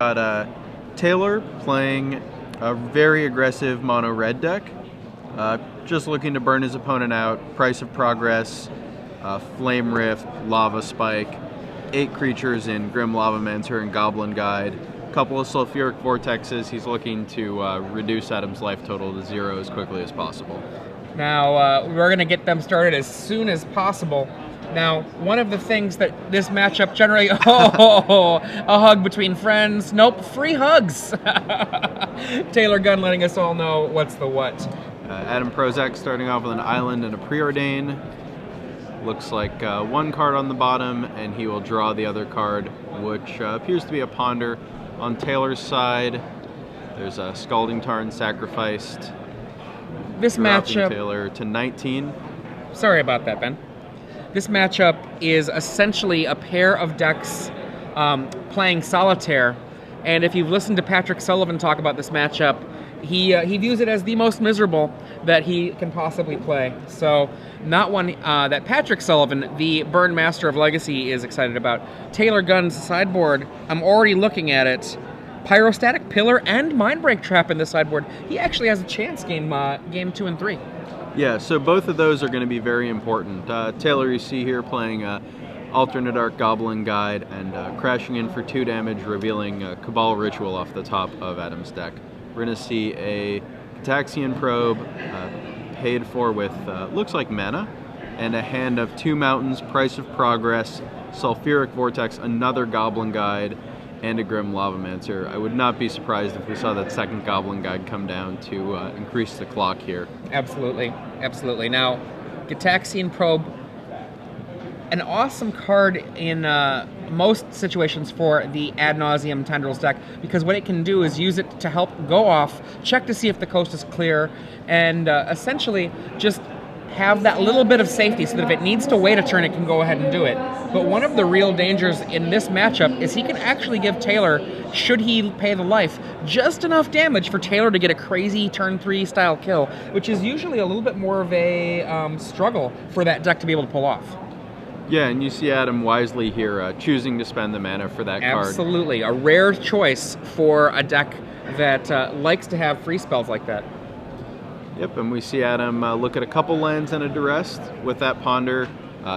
got Taylor playing a very aggressive mono red deck. Just looking to burn his opponent out. Price of Progress, Flame Rift, Lava Spike, 8 creatures in Grim Lavamancer and Goblin Guide. A couple of Sulfuric Vortexes. He's looking to reduce Adam's life total to 0 as quickly as possible. Now, we're going to get them started as soon as possible. Now, one of the things that this matchup generally... Oh, a hug between friends. Nope, free hugs. Taylor Gunn letting us all know what's the what. Adam Prosak starting off with an Island and a Preordain. Looks like 1 card on the bottom, and he will draw the other card, which appears to be a Ponder. On Taylor's side, there's a Scalding Tarn sacrificed. This matchup... Taylor to 19. Sorry about that, Ben. This matchup is essentially a pair of decks playing Solitaire, and if you've listened to Patrick Sullivan talk about this matchup, he views it as the most miserable that he can possibly play. So, not one that Patrick Sullivan, the Burn Master of Legacy, is excited about. Taylor Gunn's sideboard, I'm already looking at it. Pyrostatic Pillar and Mindbreak Trap in the sideboard. He actually has a chance game 2 and 3. Yeah, so both of those are going to be very important. Taylor, you see here playing Alternate Arc Goblin Guide and crashing in for 2 damage, revealing Cabal Ritual off the top of Adam's deck. We're going to see a Cataxian Probe paid for with, looks like mana, and a hand of 2 Mountains, Price of Progress, Sulfuric Vortex, another Goblin Guide, and a Grim Lavamancer. I would not be surprised if we saw that second Goblin Guide come down to increase the clock here. Absolutely, absolutely. Now, Cataxian Probe, an awesome card in most situations for the Ad Nauseam Tendrils deck, because what it can do is use it to help go off, check to see if the coast is clear, and essentially just have that little bit of safety so that if it needs to wait a turn, it can go ahead and do it. But one of the real dangers in this matchup is he can actually give Taylor, should he pay the life, just enough damage for Taylor to get a crazy turn 3 style kill, which is usually a little bit more of a struggle for that deck to be able to pull off. Yeah, and you see Adam wisely here choosing to spend the mana for that card. Absolutely, a rare choice for a deck that likes to have free spells like that. Yep, and we see Adam look at a couple lands and a Duress with that Ponder,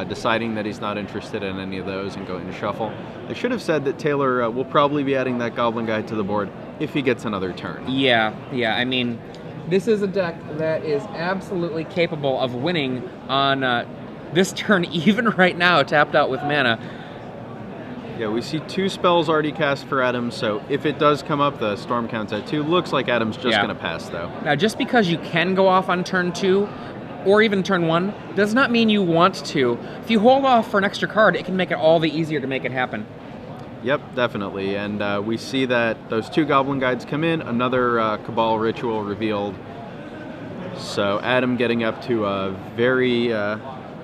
deciding that he's not interested in any of those and going to shuffle. I should have said that Taylor will probably be adding that Goblin Guide to the board if he gets another turn. Yeah, I mean, this is a deck that is absolutely capable of winning on this turn, even right now, tapped out with mana. Yeah, we see 2 spells already cast for Adam, so if it does come up, the Storm counts at 2. Looks like Adam's just going to pass, though. Now, just because you can go off on turn 2, or even turn 1, does not mean you want to. If you hold off for an extra card, it can make it all the easier to make it happen. Yep, definitely, and we see that those 2 Goblin Guides come in, another Cabal Ritual revealed. So Adam getting up to a very...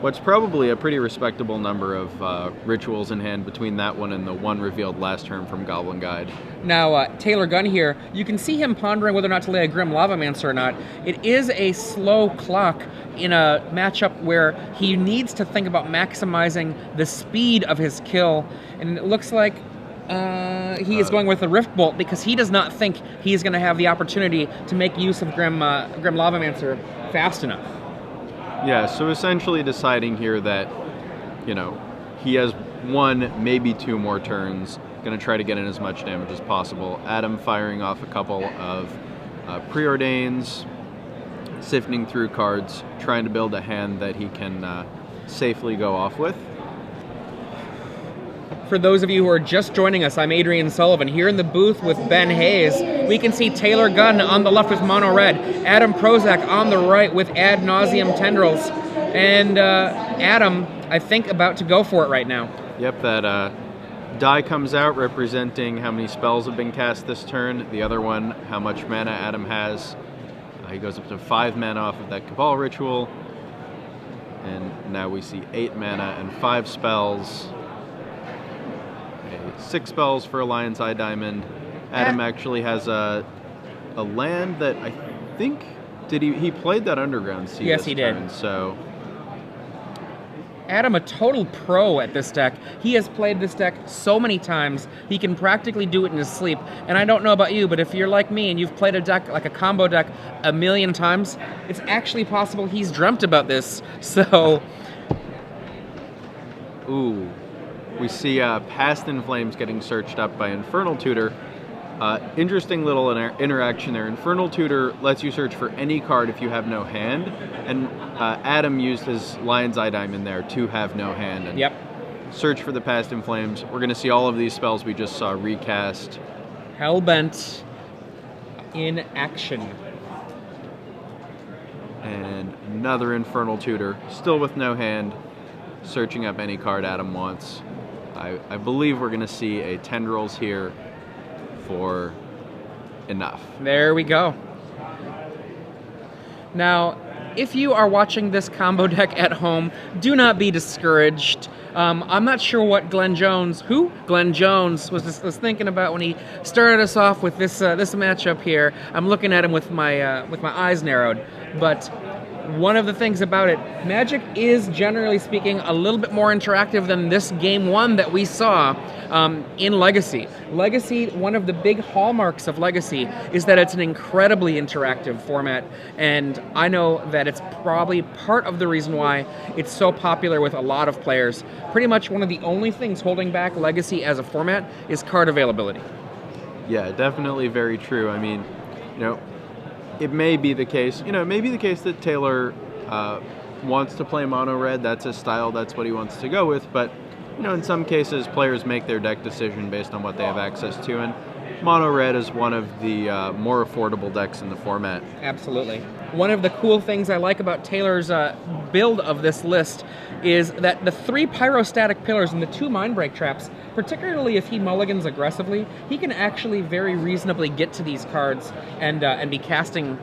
what's probably a pretty respectable number of rituals in hand between that one and the one revealed last turn from Goblin Guide. Now, Taylor Gunn here, you can see him pondering whether or not to lay a Grim Lavamancer or not. It is a slow clock in a matchup where he needs to think about maximizing the speed of his kill, and it looks like he is going with a Rift Bolt because he does not think he's going to have the opportunity to make use of Grim Lavamancer fast enough. Yeah, so essentially deciding here that, you know, he has 1, maybe 2 more turns, going to try to get in as much damage as possible. Adam firing off a couple of Preordains, sifting through cards, trying to build a hand that he can safely go off with. For those of you who are just joining us, I'm Adrian Sullivan. Here in the booth with Ben Hayes, we can see Taylor Gunn on the left with Mono Red, Adam Prosak on the right with Ad Nauseam Tendrils, and Adam, I think, about to go for it right now. Yep, that die comes out representing how many spells have been cast this turn. The other one, how much mana Adam has. He goes up to 5 mana off of that Cabal Ritual. And now we see 8 mana and 5 spells. 6 spells for a Lion's Eye Diamond. Adam actually has a land that I think... Did he played that Underground Sea? Yes, he did. Turn, so... Adam, a total pro at this deck. He has played this deck so many times, he can practically do it in his sleep. And I don't know about you, but if you're like me and you've played a deck, like a combo deck, a million times, it's actually possible he's dreamt about this. So... Ooh. We see Past in Flames getting searched up by Infernal Tutor. Interesting little interaction there. Infernal Tutor lets you search for any card if you have no hand, and Adam used his Lion's Eye Diamond there to have no hand. And yep. Search for the Past in Flames. We're going to see all of these spells we just saw recast. Hellbent in action. And another Infernal Tutor, still with no hand, searching up any card Adam wants. I believe we're going to see a Tendrils here for enough. There we go. Now, if you are watching this combo deck at home, do not be discouraged. I'm not sure what Glenn Jones was thinking about when he started us off with this matchup here. I'm looking at him with my eyes narrowed, but one of the things about it, Magic is, generally speaking, a little bit more interactive than this Game 1 that we saw in Legacy. Legacy, one of the big hallmarks of Legacy is that it's an incredibly interactive format, and I know that it's probably part of the reason why it's so popular with a lot of players. Pretty much one of the only things holding back Legacy as a format is card availability. Yeah, definitely very true. I mean, it may be the case, that Taylor wants to play mono red. That's his style. That's what he wants to go with. But, in some cases, players make their deck decision based on what they have access to. And mono red is one of the more affordable decks in the format. Absolutely. One of the cool things I like about Taylor's build of this list is that the 3 pyrostatic pillars and the 2 mindbreak traps, particularly if he mulligans aggressively, he can actually very reasonably get to these cards and be casting,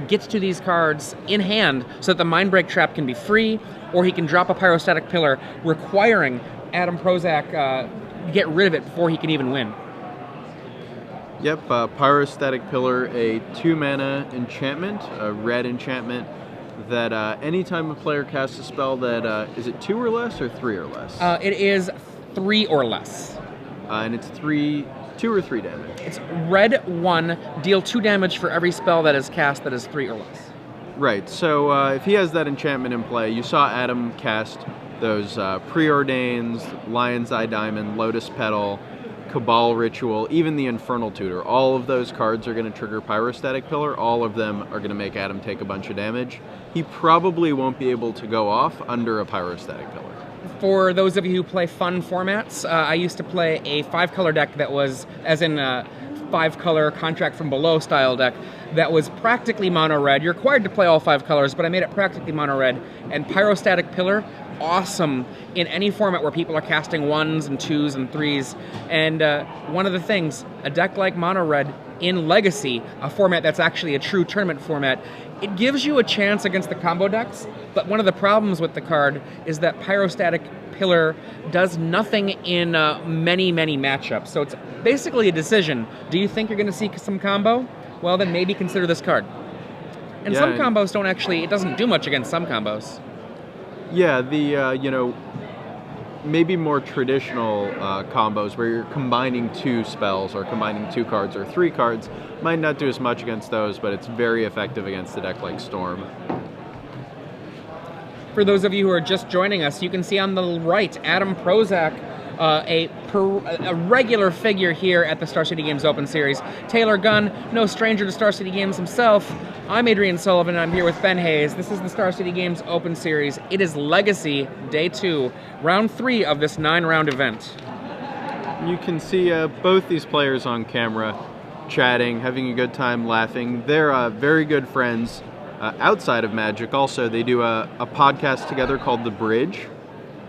get to these cards in hand so that the mindbreak trap can be free, or he can drop a pyrostatic pillar, requiring Adam Prosak get rid of it before he can even win. Yep, Pyrostatic Pillar, a 2-mana enchantment, a red enchantment, that anytime a player casts a spell that, is it 2 or less or 3 or less? It is 3 or less. And it's 2 or 3 damage. It's red 1, deal 2 damage for every spell that is cast that is 3 or less. Right, so if he has that enchantment in play, you saw Adam cast those Preordains, Lion's Eye Diamond, Lotus Petal, Cabal Ritual, even the Infernal Tutor. All of those cards are going to trigger Pyrostatic Pillar. All of them are going to make Adam take a bunch of damage. He probably won't be able to go off under a Pyrostatic Pillar. For those of you who play fun formats, I used to play a 5-color deck that was, as in a 5-color Contract from Below style deck, that was practically mono-red. You're required to play all 5 colors, but I made it practically mono-red. And Pyrostatic Pillar, awesome in any format where people are casting 1s and 2s and 3s. And one of the things, a deck like mono red in Legacy, a format that's actually a true tournament format, it gives you a chance against the combo decks, but one of the problems with the card is that Pyrostatic Pillar does nothing in many matchups. So it's basically a decision. Do you think you're going to see some combo? Well, then maybe consider this card. And some combos don't actually, it doesn't do much against some combos. Yeah, the, maybe more traditional combos where you're combining 2 spells or combining 2 cards or 3 cards might not do as much against those, but it's very effective against a deck like Storm. For those of you who are just joining us, you can see on the right Adam Prosak, a regular figure here at the Star City Games Open Series. Taylor Gunn, no stranger to Star City Games himself. I'm Adrian Sullivan, and I'm here with Ben Hayes. This is the Star City Games Open Series. It is Legacy, Day 2, Round 3 of this 9-round event. You can see both these players on camera chatting, having a good time, laughing. They're very good friends outside of Magic. Also, they do a podcast together called The Bridge.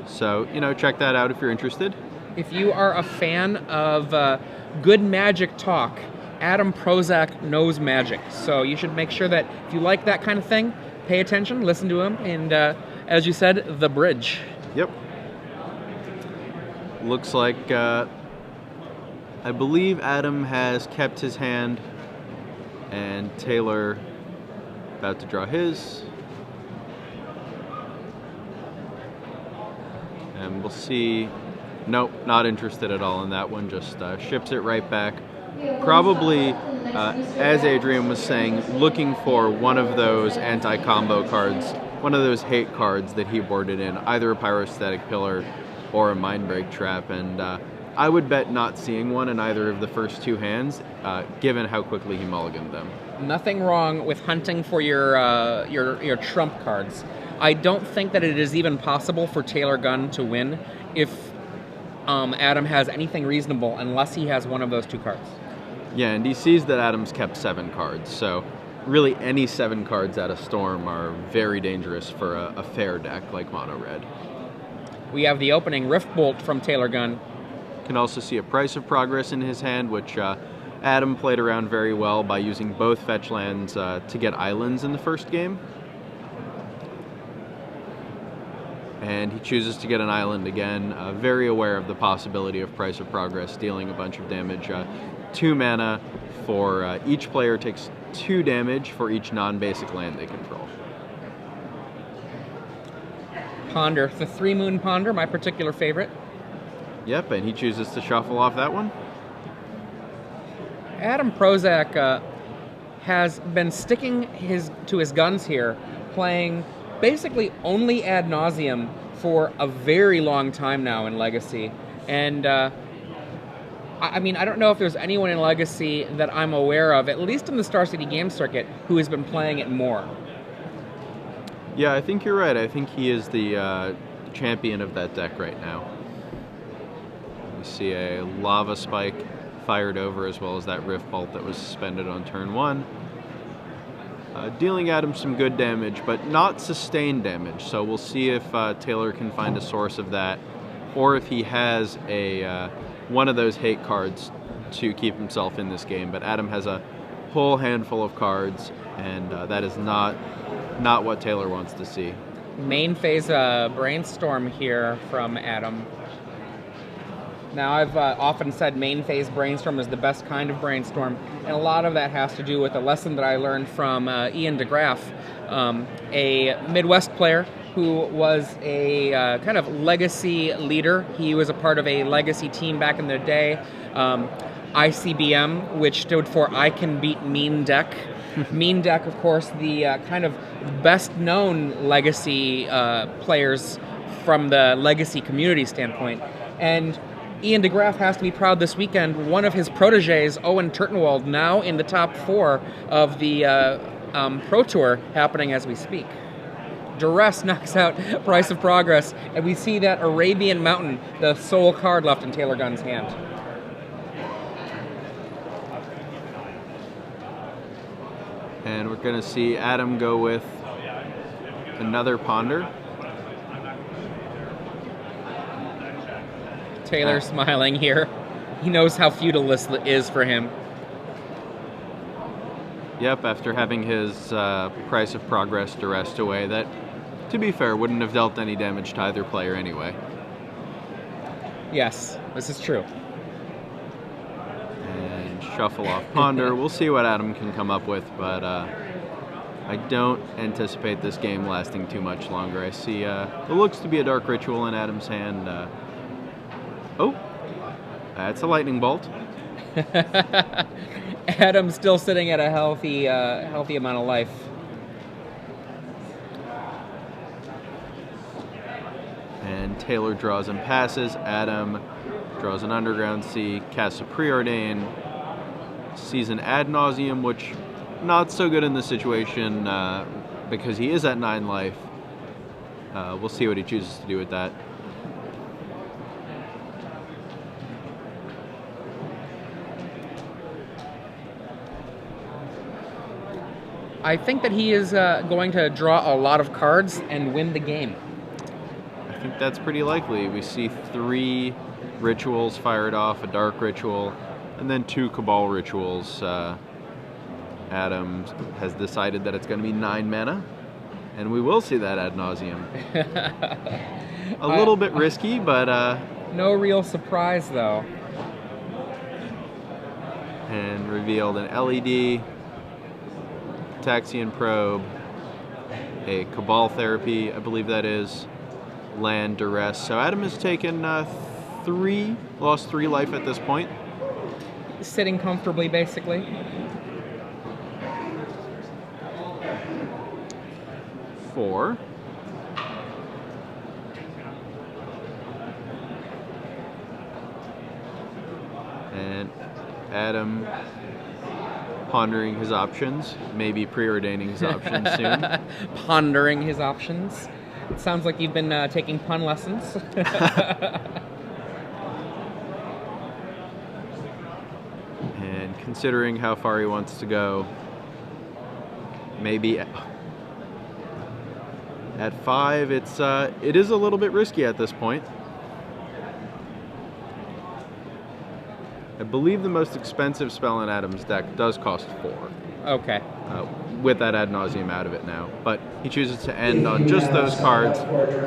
So, check that out if you're interested. If you are a fan of good Magic talk, Adam Prosak knows Magic. So you should make sure that if you like that kind of thing, pay attention, listen to him, and as you said, The Bridge. Yep. Looks like, I believe Adam has kept his hand, and Taylor about to draw his. And we'll see. Nope, not interested at all in that one. Just ships it right back. Probably, as Adrian was saying, looking for one of those anti-combo cards, one of those hate cards that he boarded in, either a Pyrostatic Pillar or a Mindbreak Trap. And I would bet not seeing one in either of the first two hands, given how quickly he mulliganed them. Nothing wrong with hunting for your trump cards. I don't think that it is even possible for Taylor Gunn to win if Adam has anything reasonable, unless he has one of those two cards. Yeah, and he sees that Adam's kept 7 cards, so really any 7 cards out of Storm are very dangerous for a fair deck like Mono Red. We have the opening Rift Bolt from Taylor Gunn. Can also see a Price of Progress in his hand, which Adam played around very well by using both fetch lands to get islands in the first game. And he chooses to get an island again, very aware of the possibility of Price of Progress dealing a bunch of damage. 2 mana for each player takes 2 damage for each non-basic land they control. Ponder, the 3 Moon Ponder, my particular favorite. Yep, and he chooses to shuffle off that one. Adam Prosak has been sticking to his guns here, playing basically only Ad Nauseam for a very long time now in Legacy. And I mean, I don't know if there's anyone in Legacy that I'm aware of, at least in the Star City game circuit, who has been playing it more. Yeah, I think you're right. I think he is the champion of that deck right now. We see a Lava Spike fired over, as well as that Rift Bolt that was suspended on turn 1. Dealing Adam some good damage, but not sustained damage. So we'll see if Taylor can find a source of that, or if he has a one of those hate cards to keep himself in this game. But Adam has a whole handful of cards, and that is not what Taylor wants to see. Main phase Brainstorm here from Adam. Now, I've often said main phase Brainstorm is the best kind of brainstorm, and a lot of that has to do with a lesson that I learned from Ian DeGraff, a Midwest player who was a kind of legacy leader. He was a part of a legacy team back in the day, ICBM, which stood for I Can Beat Mean Deck. Mean Deck, of course, the kind of best-known legacy players from the legacy community standpoint. And Ian DeGraff has to be proud this weekend. One of his proteges, Owen Turtenwald, now in the top 4 of the Pro Tour, happening as we speak. Duress knocks out Price of Progress, and we see that Arabian Mountain, the sole card left in Taylor Gunn's hand. And we're going to see Adam go with another Ponder. Taylor smiling here. He knows how futile this is for him. Yep, after having his Price of Progress duressed away, that, to be fair, wouldn't have dealt any damage to either player anyway. Yes, this is true. And shuffle off Ponder. We'll see what Adam can come up with, but I don't anticipate this game lasting too much longer. I see it looks to be a Dark Ritual in Adam's hand. Oh, that's a Lightning Bolt. Adam's still sitting at a healthy amount of life. And Taylor draws and passes. Adam draws an Underground Sea, casts a Preordain, sees an Ad Nauseam, which not so good in this situation because he is at 9 life. We'll see what he chooses to do with that. I think that he is going to draw a lot of cards and win the game. I think that's pretty likely. We see 3 rituals fired off, a Dark Ritual, and then 2 Cabal Rituals. Adam has decided that it's going to be 9 mana, and we will see that Ad Nauseam. A little bit risky, but... no real surprise, though. And revealed an LED, Taxian Probe, a Cabal Therapy, I believe that is, land duress. So Adam has taken lost 3 life at this point. Sitting comfortably, basically. 4. And Adam pondering his options, maybe preordaining his options soon. Pondering his options. It sounds like you've been taking pun lessons. And considering how far he wants to go, maybe at 5, it is a little bit risky at this point. I believe the most expensive spell in Adam's deck does cost 4. Okay. With that ad nauseum out of it now. But he chooses to end on just those cards.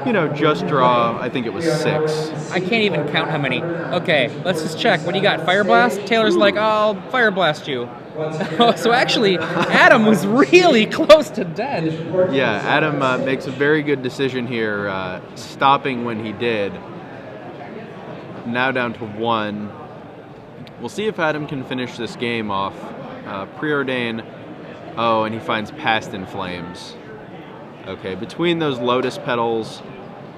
You know, just draw, I think it was 6. I can't even count how many. Okay, let's just check. What do you got? Fire Blast? Taylor's like, I'll Fire Blast you. So actually, Adam was really close to dead. Yeah, Adam makes a very good decision here, stopping when he did. Now down to 1. We'll see if Adam can finish this game off. Preordain. Oh, and he finds Past in Flames. Okay, between those Lotus Petals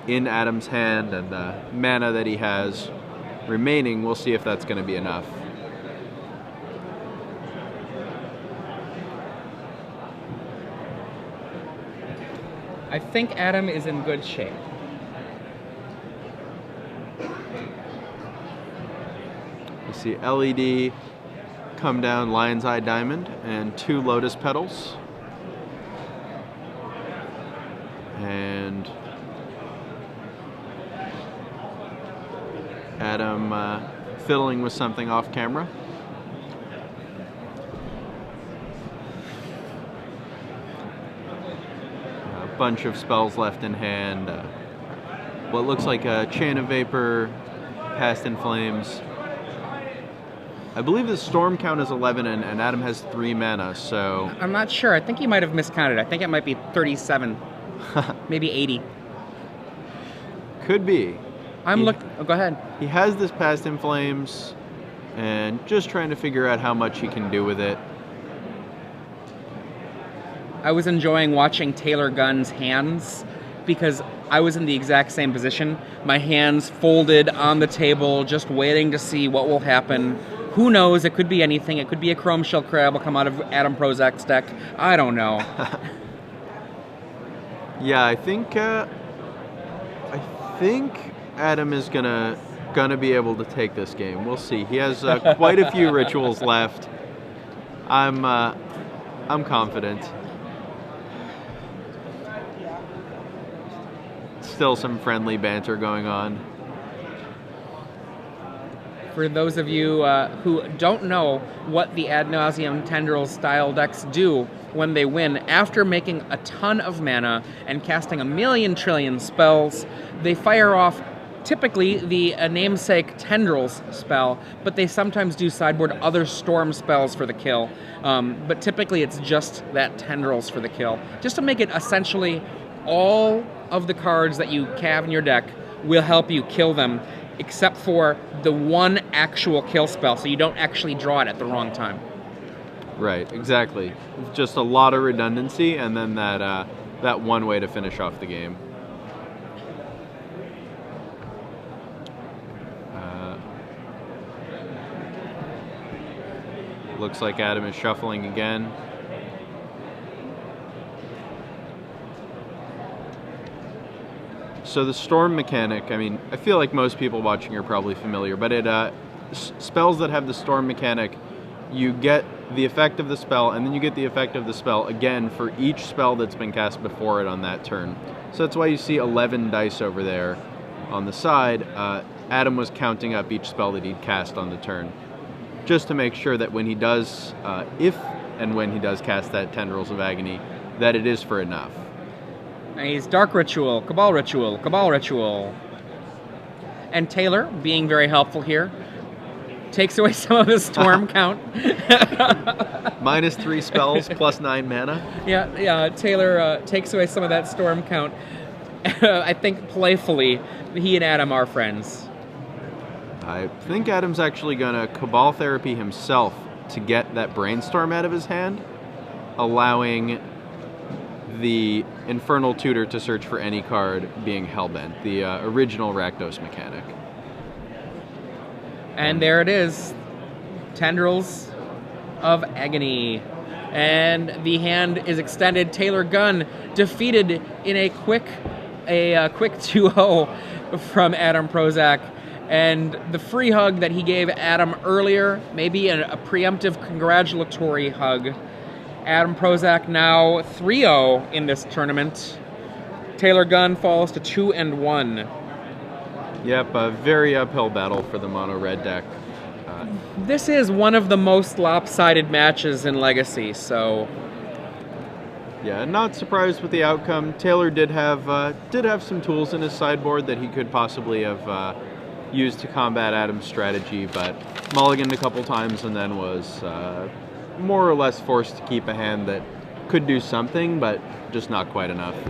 in Adam's hand and the mana that he has remaining, we'll see if that's going to be enough. I think Adam is in good shape. You see LED come down, Lion's Eye Diamond, and 2 Lotus Petals. And Adam fiddling with something off camera. A bunch of spells left in hand. What looks like a Chain of Vapor, Past in Flames. I believe the storm count is 11, and Adam has 3 mana, so... I'm not sure. I think he might have miscounted. I think it might be 37. Maybe 80. Could be. Oh, go ahead. He has this Past in Flames, and just trying to figure out how much he can do with it. I was enjoying watching Taylor Gunn's hands because I was in the exact same position. My hands folded on the table, just waiting to see what will happen. Who knows? It could be anything. It could be a Chrome Shell Crab will come out of Adam Prosak's deck. I don't know. Yeah, I think Adam is gonna be able to take this game. We'll see. He has quite a few rituals left. I'm confident. Still some friendly banter going on. For those of you who don't know what the Ad Nauseam Tendrils style decks do when they win, after making a ton of mana and casting a million trillion spells, they fire off typically the namesake Tendrils spell, but they sometimes do sideboard other storm spells for the kill. But typically it's just that Tendrils for the kill. Just to make it essentially all of the cards that you have in your deck will help you kill them, except for the one actual kill spell, so you don't actually draw it at the wrong time. Right, exactly. Just a lot of redundancy, and then that one way to finish off the game. Looks like Adam is shuffling again. So the storm mechanic, I mean, I feel like most people watching are probably familiar, but spells that have the storm mechanic, you get the effect of the spell, and then you get the effect of the spell again for each spell that's been cast before it on that turn. So that's why you see 11 dice over there on the side. Adam was counting up each spell that he'd cast on the turn, just to make sure that when he does, if and when he does cast that Tendrils of Agony, that it is for enough. He's Dark Ritual, Cabal Ritual, Cabal Ritual. And Taylor, being very helpful here, takes away some of the storm count. -3 spells, +9 mana. Yeah, Taylor takes away some of that storm count. I think playfully, he and Adam are friends. I think Adam's actually gonna Cabal Therapy himself to get that Brainstorm out of his hand, allowing the Infernal Tutor to search for any card being Hellbent, the original Rakdos mechanic. And there it is, Tendrils of Agony. And the hand is extended. Taylor Gunn defeated in a quick 2-0 from Adam Prosak. And the free hug that he gave Adam earlier, maybe a preemptive congratulatory hug. Adam Prosak now 3-0 in this tournament. Taylor Gunn falls to 2-1. Yep, a very uphill battle for the mono red deck. This is one of the most lopsided matches in Legacy, so Yeah, not surprised with the outcome. Taylor did have some tools in his sideboard that he could possibly have used to combat Adam's strategy, but mulliganed a couple times and then was more or less forced to keep a hand that could do something, but just not quite enough.